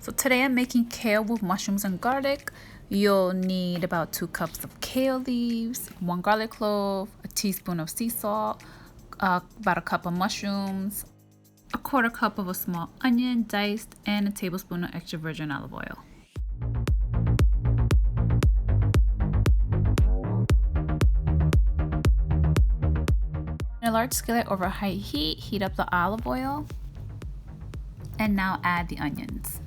So today I'm making kale with mushrooms and garlic. You'll need about 2 cups of kale leaves, 1 garlic clove, a teaspoon of sea salt, about a cup of mushrooms, a 1/4 cup of a small onion diced, and a tablespoon of extra virgin olive oil. In a large skillet over high heat, heat up the olive oil, and now add the onions.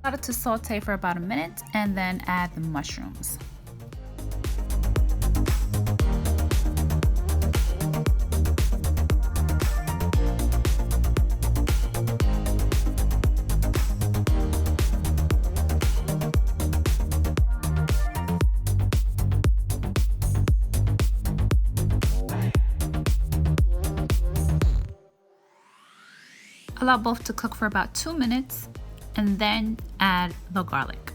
Allow it to saute for about a minute and then add the mushrooms. Allow both to cook for about 2 minutes and then add the garlic.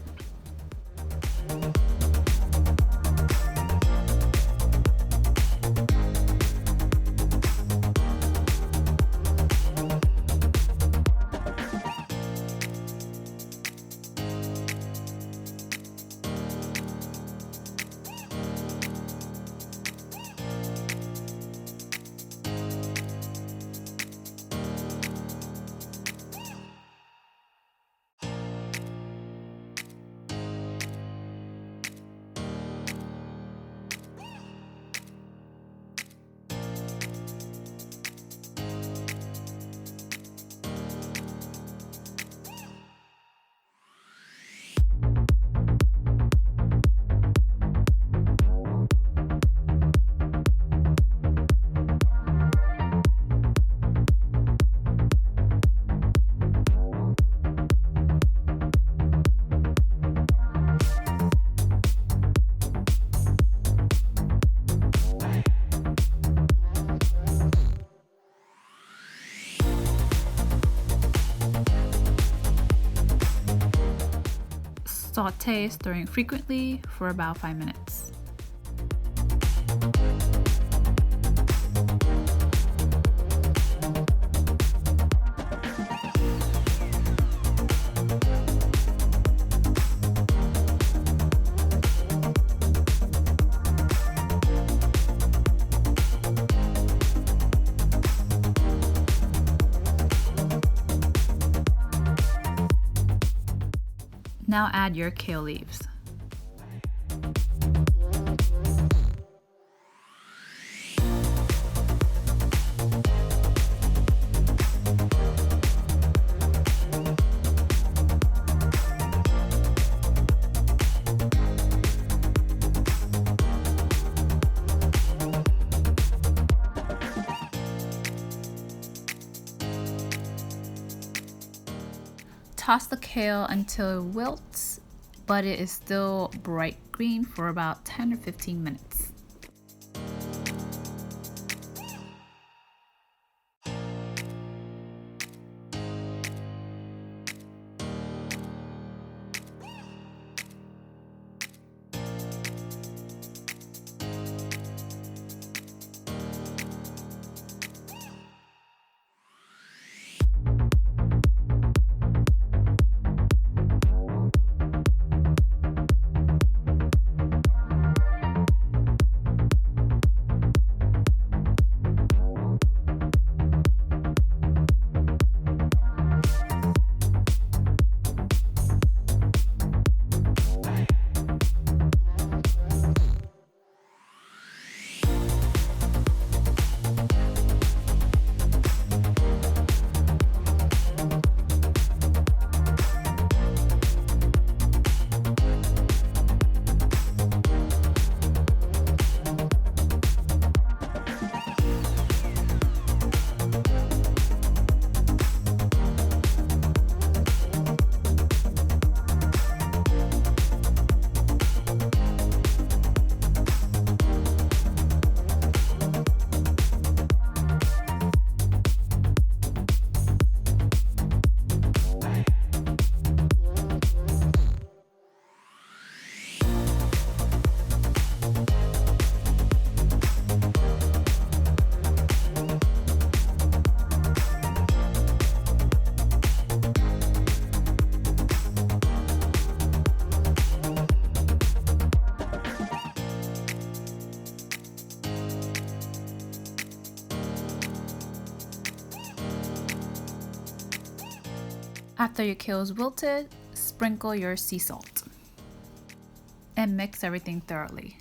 Saute, stirring frequently for about 5 minutes. Now add your kale leaves. Toss the kale until it wilts, but it is still bright green for about 10 or 15 minutes. After your kale is wilted, sprinkle your sea salt and mix everything thoroughly.